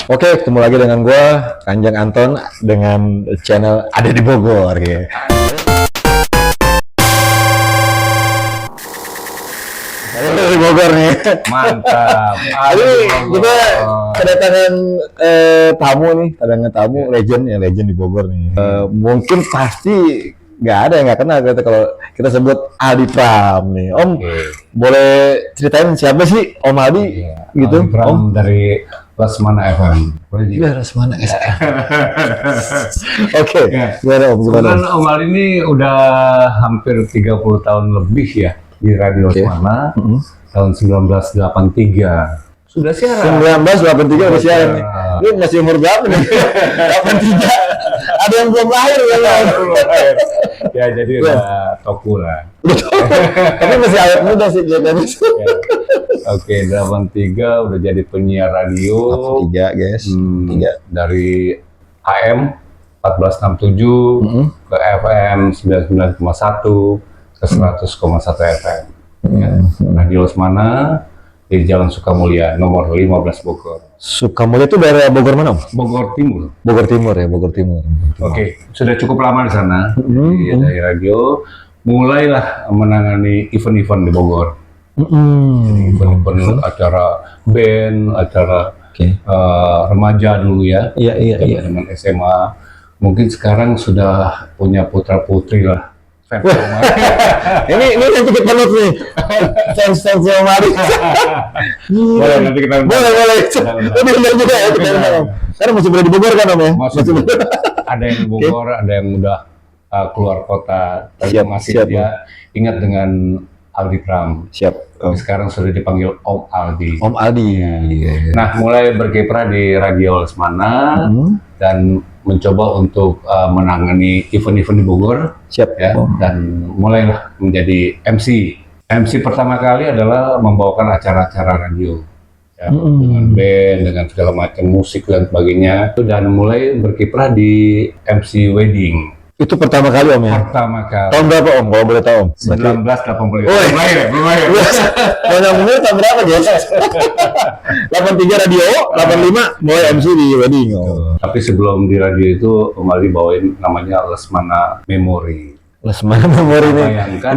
Oke, ketemu lagi dengan gue, Kanjeng Anton, dengan channel Ada di Bogor. Ya. Ada di Bogor nih. Mantap. Ini kita kedatangan tamu legend di Bogor nih. Mungkin pasti nggak ada yang nggak kenal kita kalau kita sebut Aldi Pram nih. Om, boleh ceritain siapa sih Om Aldi? Gitu. Aldi Pram Om dari Lesmana FM. Iya, Lesmana FM. Oke, gimana Om? Kebetulan Om Aldi ini udah hampir 30 tahun lebih ya di Radio Lesmana. Tahun 1983. Sudah siaran. 1983 udah siaran nih. Ini masih umur berapa nih? 83. Ada yang belum lahir ya? Ya jadi udah toku lah. Tapi masih awet muda sih jadinya. Oke, 83 udah jadi penyiar radio. 3 guys. 3 dari AM 1467 ke FM 99,1 ke 100,1 FM. Ya. Radio Lesmana di Jalan Sukamulya nomor 15 Bogor. Sukamulya itu daerah Bogor mana, Om? Bogor Timur. Bogor Timur ya, Bogor Timur. Oke, sudah cukup lama di sana. Dari radio mulailah menangani event-event di Bogor. Jadi event-event acara band, acara remaja dulu ya. Iya. Teman SMA. Mungkin sekarang sudah punya putra-putri lah. ini yang tiket penuh nih. Fans Om Aldi. Boleh nanti kita boleh. Ini benar juga ya kita undang. Karena masih berada di Bogor kan Om ya? Masih ada yang di Bogor, ada yang udah keluar kota. Tapi masih siap, dia ingat dengan Aldi Pram. Siap. Tapi sekarang sudah dipanggil Om Aldi. Om Aldi. Nah, mulai berkiprah di Radio Lesmana dan mencoba untuk menangani event-event di Bogor. Siap. Ya, dan mulailah menjadi MC. MC pertama kali adalah membawakan acara-acara radio. Ya, dengan band, dengan segala macam musik dan sebagainya. Dan mulai berkiprah di MC wedding. Itu pertama kali Om ya? Pertama kali. Tahun berapa Om? Kalau boleh tahu Om? 1985. Oh, belum lahir. Kalau menurut tahun berapa guys? 83 radio, 85 mulai MC di wedding. Tapi sebelum di radio itu Om Aldi bawain namanya Lesmana Memory. Lesmana Memory nih. Bayangkan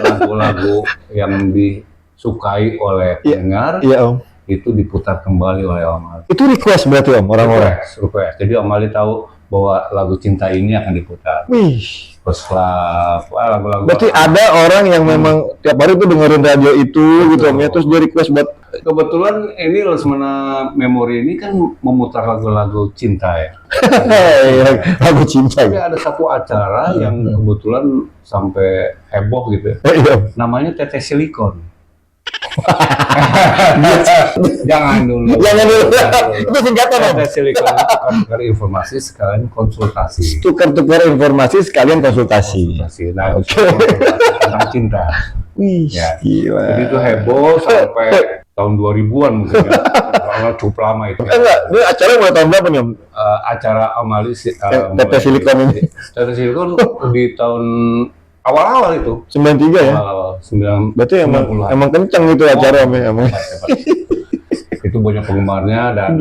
lagu-lagu yang disukai oleh pendengar. Iya Om. Itu diputar kembali oleh Om Aldi. Itu request berarti Om orang-orang. Request. Jadi Om Aldi tahu bahwa lagu cinta ini akan diputar. Wih. First Love, lagu-lagu. Berarti ada orang yang memang tiap hari tuh dengerin radio itu gitu Om ya, terus dia request buat. Kebetulan ini Lesmana Memory ini kan memutar lagu-lagu cinta ya. Lagu cinta. Tapi ada satu acara yang kebetulan sampai heboh gitu. Iya. Namanya Teteh Silikon. Jangan dulu. Itu singkatan Om. Teteh Silikon itu tukar informasi sekalian konsultasi. Tukar-tukar informasi sekalian konsultasi. Nah, tentang cinta. Wih, ya. Gila. Jadi itu heboh sampai tahun 2000-an mungkin ya. Cukup lama itu. Enggak, ini acara mulai tahun berapa nih Om? Acara Om Aldi Teteh Silikon ini. Teteh Silikon di tahun awal-awal itu. 93 ya? Awal-awal. Berarti emang kenceng gitu acara Om ya? Emang. Itu banyak penggemarnya dan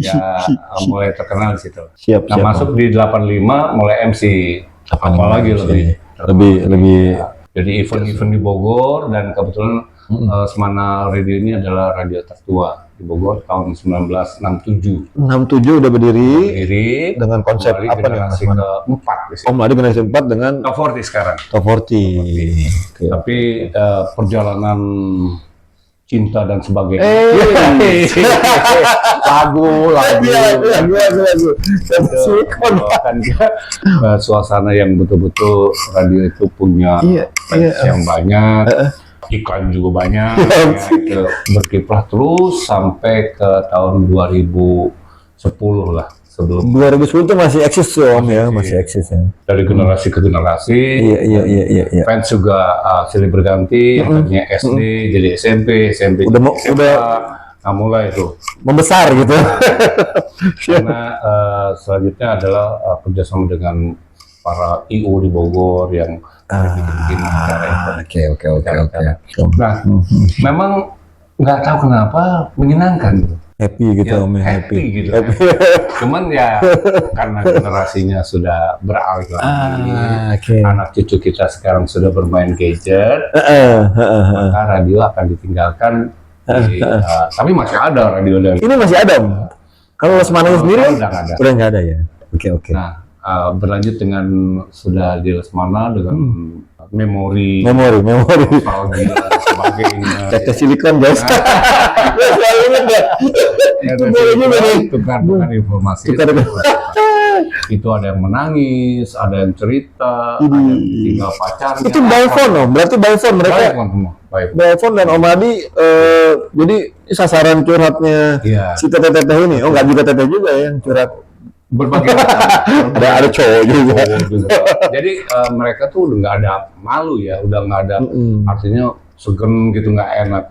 ya mulai terkenal di situ. Siap. Masuk di 85 mulai MC. Apalagi lebih. Jadi event-event di Bogor dan kebetulan Lesmana Radio ini adalah radio tertua di Bogor tahun 1967. 67 udah berdiri dengan konsep Om Aldi apa nih generasi keempat di sini. Om Aldi generasi 4 dengan Top 40 sekarang. Top 40. Tapi perjalanan cinta dan sebagainya. Lagu. Suasana yang betul-betul radio itu punya fans yang banyak, iklan juga banyak. Berkiprah terus sampai ke tahun 2010 lah. Sebelum 2010 itu masih eksis tuh Om ya, masih eksis ya. Dari generasi ke generasi. Iya. Fans juga silih berganti, akhirnya SD jadi SMP udah mulai itu membesar gitu. Karena selanjutnya adalah kerjasama dengan para IO di Bogor yang bikin acara itu. Oke. Nah, memang nggak tahu kenapa menyenangkan. Happy gitu ya, Om, ya, happy gitu. Happy. Cuman ya karena generasinya sudah beralih lagi, Oke. anak cucu kita sekarang sudah bermain gadget, maka radio akan ditinggalkan. Tapi masih ada radio dan Ini masih ada Om. Kalau Lesmana sendiri udah nggak ada ya. Oke. Nah, berlanjut dengan sudah di Lesmana dengan memori nostalgia dan sebagainya. Kaca silikon guys. Selalu ingat ya. Itu boleh juga nih. Tukar informasi. Itu ada yang menangis, ada yang cerita, ada yang tinggal pacarnya. Itu by phone Om. Berarti by phone mereka. By phone dan Om Adi jadi sasaran curhatnya si teteh ini. Oh nggak juga teteh juga ya yang curhat. Berbagai ada cowok juga. Jadi mereka tuh udah nggak ada malu ya, udah nggak ada artinya segen gitu, nggak enak.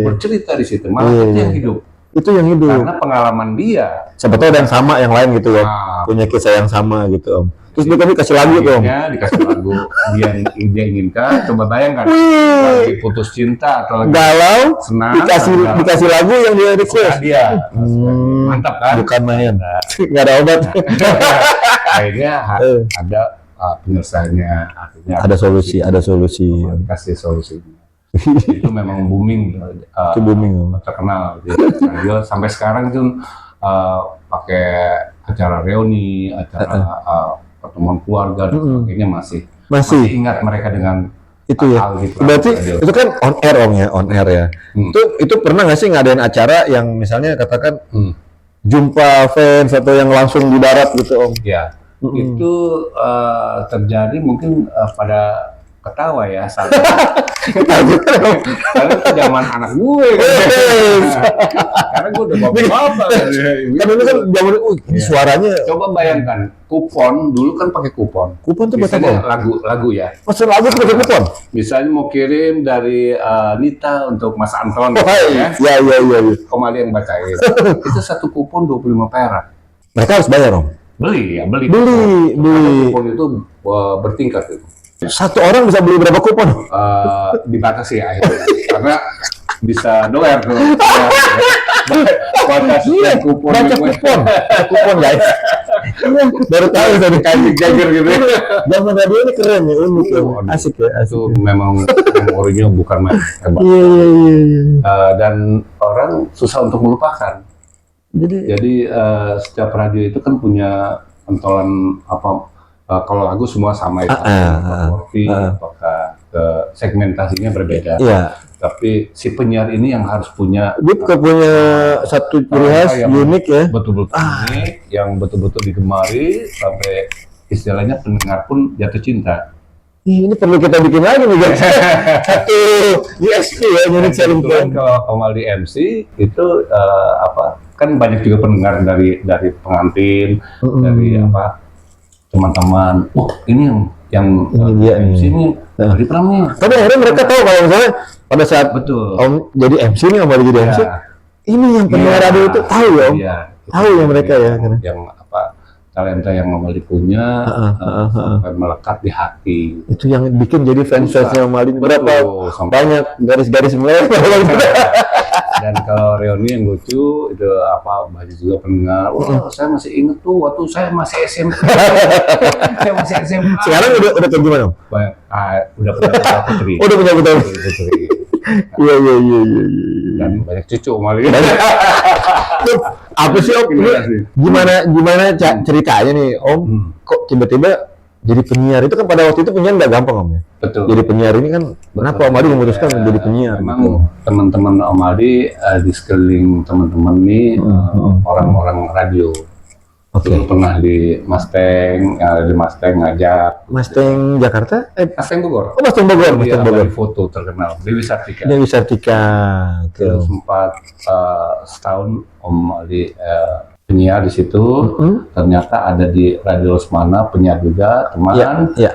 Bercerita di situ, malah itu yang hidup. Itu yang hidup. Karena pengalaman dia. Sebetulnya ada yang sama yang lain gitu Om. Punya kisah yang sama gitu Om. Terus dia dikasih lagu tuh Om. Dikasih lagu dia inginkan. Coba bayangkan lagi putus cinta atau lagi galau, senang, dikasih lagu yang dia request. Dia mantap kan? Bukan main. Nggak ada obat. Akhirnya ada penyelesaiannya. Artinya ada solusi. Kasih solusinya. Itu memang booming. Itu booming. Terkenal di radio sampai sekarang itu pakai acara reuni, acara pertemuan keluarga dan sebagainya masih ingat mereka dengan itu ya. Gitu. Berarti itu kan on air ya. Itu pernah nggak sih ngadain acara yang misalnya katakan jumpa fans atau yang langsung di darat gitu Om? Ya, itu terjadi mungkin pada ketawa ya saat karena itu zaman anak gue karena gue udah bapak-bapak kan ini kan zaman ini suaranya coba bayangkan kupon dulu kan pakai kupon tuh buat apa? lagu ya pesan lagu tuh pakai kupon misalnya mau kirim dari Nita untuk Mas Anton ya Komali yang bacain itu satu kupon 25 perak mereka harus bayar Om? beli kupon itu bertingkat itu. Satu orang bisa beli berapa kupon? Dibatasi ya akhirnya. Karena bisa doer tuh. Baca kupon guys. Baru tahu tadi kancing jager gitu. Zaman radio ini keren ya, unik ya. Asik ya. Itu memang memorinya bukan main hebat. Dan orang susah untuk melupakan. Jadi setiap radio itu kan punya pentolan apa kalau lagu semua sama itu, apakah segmentasinya berbeda. Tapi si penyiar ini yang harus punya, dia punya satu ciri khas unik ya. Betul-betul unik, yang betul-betul digemari sampai istilahnya pendengar pun jatuh cinta. Ini perlu kita bikin lagi nih guys. Satu USP ya, unik selling point. Kalau Komali MC itu kan banyak juga pendengar dari pengantin, dari teman-teman, ini yang MC ini dari Pram nih. Tapi akhirnya mereka tahu kalau misalnya pada saat Om jadi MC nih, Om jadi MC, ini yang pendengar radio itu tahu ya Om. Tahu ya mereka ya. Yang talenta yang Om Aldi punya sampai melekat di hati. Itu yang bikin jadi fansnya Om Aldi berapa banyak garis-garis mereka. Dan kalau reuni yang lucu itu banyak juga pendengar. Saya masih inget tuh waktu saya masih SMP. Saya masih SMP. Sekarang udah kayak gimana Om? Udah punya putra putri. Udah punya putra putri. Iya. Dan banyak cucu malah. Apa sih Om? Gimana ceritanya nih Om? Kok tiba-tiba jadi penyiar? Itu kan pada waktu itu penyiar nggak gampang Om ya? Betul. Jadi penyiar ini kan kenapa Om Aldi memutuskan menjadi penyiar? Memang teman-teman Om Aldi di sekeliling teman-teman ini orang-orang radio. Dulu pernah di Mustang, ngajak. Mustang Jakarta? Mustang Bogor. Oh Mustang Bogor. Mustang Bogor. Foto terkenal. Dewi Sartika. Terus sempat setahun Om Aldi penyiar di situ, ternyata ada di Radio Lesmana penyiar juga teman.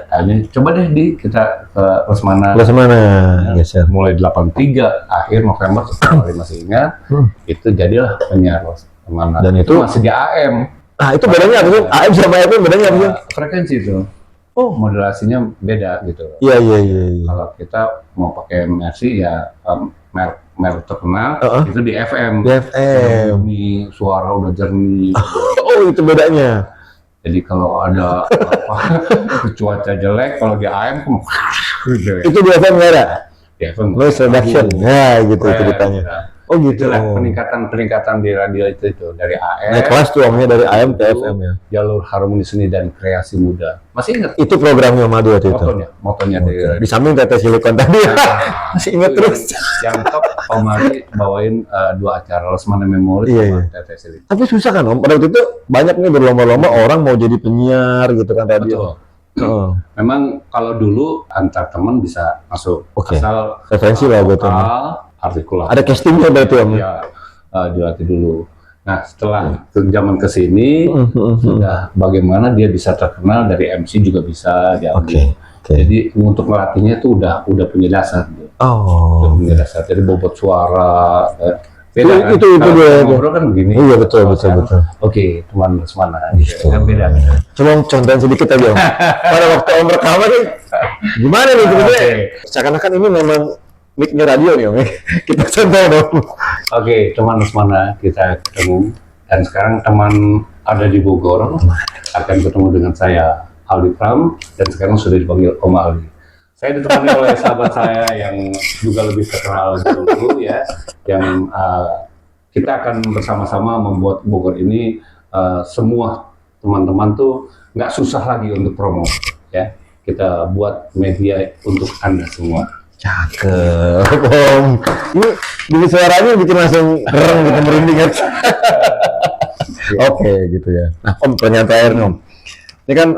Akhirnya coba deh kita ke Lesmana. Mulai 83 akhir November masih ingat, itu jadilah penyiar Lesmana. Dan itu masih di AM. Itu bedanya apa sih? AM sama FM bedanya apa sih? Frekuensi itu. Modulasinya beda gitu. Iya. Kalau kita mau pakai Mercy ya merek merek terkenal itu di FM. Di FM. Ini suara udah jernih. Oh, itu bedanya. Jadi kalau ada cuaca jelek, kalau di AM gitu ya. Itu di FM nggak ada? Di FM. Noise reduction. Ya, gitu ceritanya. Ya. Oh gitu. Itulah peningkatan di radio itu dari AM. Naik kelas tuh omnya dari AM ke FM ya. Jalur harmoni seni dan kreasi muda. Masih ingat? Itu programnya Madu waktu itu. Motonya dari radio. Di samping Tete Silikon tadi. Masih ingat terus. Yang top Om Ali bawain 2 acara Lesmana Memori sama Tete Silikon. Tapi susah kan Om? Pada waktu itu banyak nih berlomba-lomba orang mau jadi penyiar gitu kan radio. Betul. Memang kalau dulu antar teman bisa masuk. Asal referensi lah buat artikulah. Ada castingnya berarti Om? Ya, dilatih dulu. Nah, setelah zaman kesini, sudah bagaimana dia bisa terkenal dari MC juga bisa diambil. Jadi untuk melatihnya itu udah punya dasar. Udah punya dasar. Jadi bobot suara. Beda itu dia. Ngobrol kan begini. Iya betul. Oke, teman semana. Gitu. Kan beda. Coba contohin sedikit aja Om. Pada waktu Om rekaman nih, gimana nih sebenarnya? Seakan-akan ini memang mic-nya radio nih Om. Kita contoh dong. Oke, teman semana kita ketemu. Dan sekarang teman ada di Bogor akan ketemu dengan saya, Aldi Pram, dan sekarang sudah dipanggil Om Aldi. Saya ditemani oleh sahabat saya yang juga lebih terkenal dulu ya, yang kita akan bersama-sama membuat Bogor ini semua teman-teman tuh nggak susah lagi untuk promo ya. Kita buat media untuk Anda semua. Cakep Om. Ini suaranya bikin langsung keren gitu, merinding ya. Oke gitu ya. Nah Om, pertanyaan terakhir nih Om. Ini kan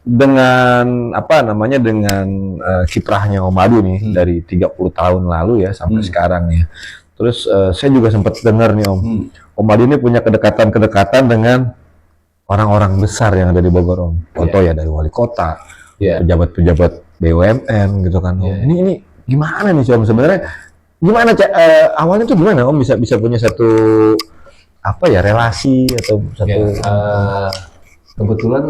dengan dengan kiprahnya Om Adu nih dari 30 tahun lalu ya sampai sekarang ya. Terus saya juga sempat dengar nih Om. Om Adu ini punya kedekatan dengan orang-orang besar yang ada di Bogor Om. Contoh ya dari wali kota, pejabat-pejabat BUMN gitu kan Om. Ini gimana nih Om sebenarnya? Gimana awalnya tuh gimana Om bisa punya satu relasi atau satu kebetulan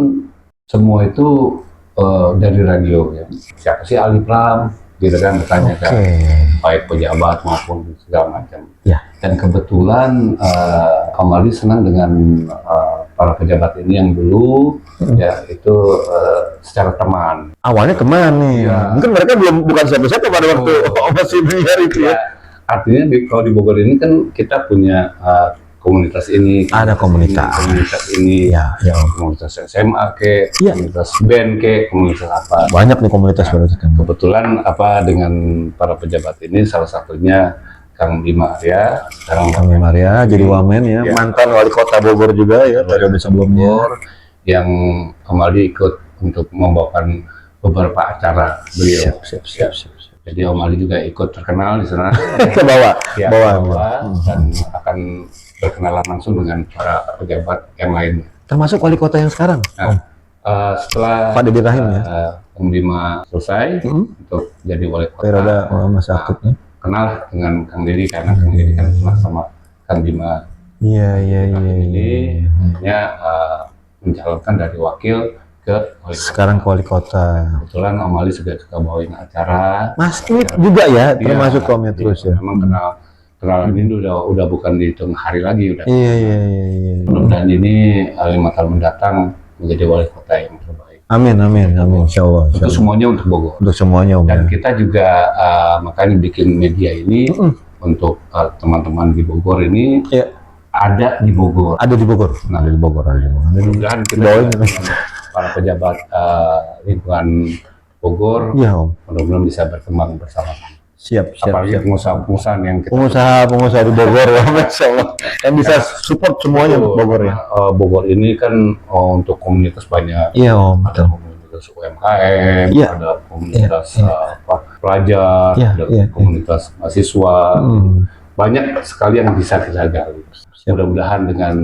semua itu dari radio ya. Siapa sih Ali Pram gitu kan bertanya kan, baik pejabat maupun segala macam. Dan kebetulan Om Ali senang dengan para pejabat ini yang dulu ya itu secara teman. Awalnya teman nih. Mungkin mereka bukan siapa-siapa pada waktu masih penyiar itu ya. Artinya kalau di Bogor ini kan kita punya komunitas ini. Ada komunitas ini. Komunitas SMA komunitas band komunitas apa. Banyak nih komunitas baru itu. Kebetulan dengan para pejabat ini salah satunya Kang Bima Arya, Kang Bima Arya jadi wamen ya, mantan wali kota Bogor juga ya periode sebelumnya, yang kembali ikut untuk membawakan beberapa acara beliau. Siap. Jadi Om Ali juga ikut terkenal di sana. Ke bawah, dan akan berkenalan langsung dengan para pejabat yang lainnya. Termasuk wali kota yang sekarang. Setelah Pak Deddy Rahim ya, Kang Bima selesai untuk jadi wali kota. Periode masa aktifnya. Kenal dengan Kang Deddy karena Kang Deddy kan pernah sama Kang Bima. Iya. Ini hanya mencalonkan dari wakil ke wali kota. Sekarang ke wali kota. Kebetulan Om Ali juga suka bawain acara. Mas ini juga ya, termasuk komnya terus ya. Memang kenalan ini udah bukan dihitung hari lagi udah. Iya. Dan ini 5 tahun mendatang menjadi wali kota yang terbaik. Amin, insya Allah. Itu semuanya untuk Bogor. Untuk semuanya Om. Dan kita juga makanya bikin media ini untuk teman-teman di Bogor ini. Ada di Bogor. Ada di Bogor. Ada di Bogor. Mudah-mudahan kita para pejabat lingkungan Bogor, Om. mudah-mudahan bisa berkembang bersama. Siap. Apalagi pengusaha-pengusaha yang kita pengusaha di Bogor ya, Masya Allah. Yang bisa support semuanya Bogor ya. Bogor ini kan untuk komunitas banyak. Iya Om. Ada komunitas UMKM, ada komunitas pelajar, ada komunitas mahasiswa. Banyak sekali yang bisa kita gali. Mudah-mudahan dengan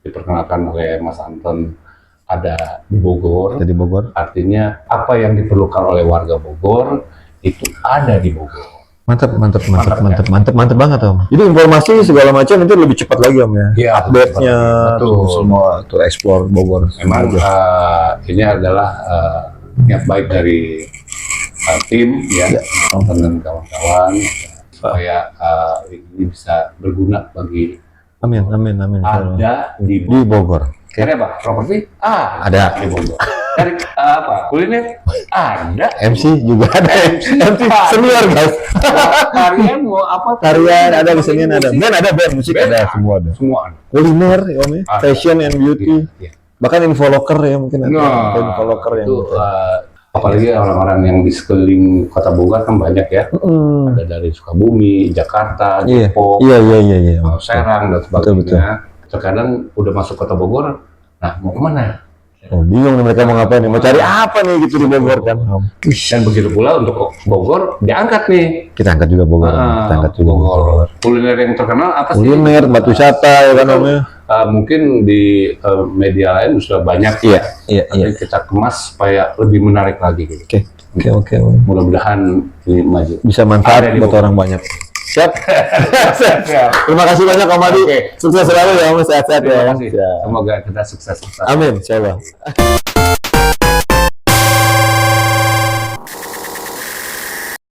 diperkenalkan oleh Mas Anton ada di Bogor. Artinya apa yang diperlukan oleh warga Bogor itu ada di Bogor. Mantap banget Om. Jadi informasi segala macam itu lebih cepat lagi Om ya. Iya, update-nya semua tuh explore Bogor. Memang ini adalah niat baik dari tim ya, dan kawan-kawan. supaya ini bisa berguna bagi Amin, amin, amin. ada Di Bogor. Cari apa? Properti? Ada. Di Bogor. Cari apa? Kuliner? Ada. MC juga ada. MC senior guys. Tarian mau apa? Tarian ada, kesenian ada. Band musik Band ada, semua ada. Semua ada. Kuliner ya Om ya, Ada. fashion and beauty. Iya. Bahkan infoloker ya mungkin ada. Nah, Infoloker yang itu gitu. apalagi orang-orang yang di sekeliling Kota Bogor kan banyak ya. Ada dari Sukabumi, Jakarta, Iya. Depok, Iya. Serang dan sebagainya. Terkadang udah masuk Kota Bogor, nah mau kemana? Oh, bingung nih mereka mau ngapain nih, mau cari apa nih gitu di Bogor kan. Dan begitu pula untuk Bogor diangkat nih. Kita angkat juga Bogor. Kita angkat juga Bogor. Kuliner yang terkenal apa sih? Kuliner, batu wisata ya kan Om ya. Mungkin di media lain sudah banyak. Iya. Tapi kita kemas supaya lebih menarik lagi. Gitu. Oke. Mudah-mudahan ini maju. Bisa manfaat Ada di buat Bogor. orang banyak. Siap. Terima kasih banyak Om Adi. Oke. Sukses selalu ya Om, sehat-sehat ya. Terima kasih. Siap. Semoga kita sukses. Amin, insyaallah.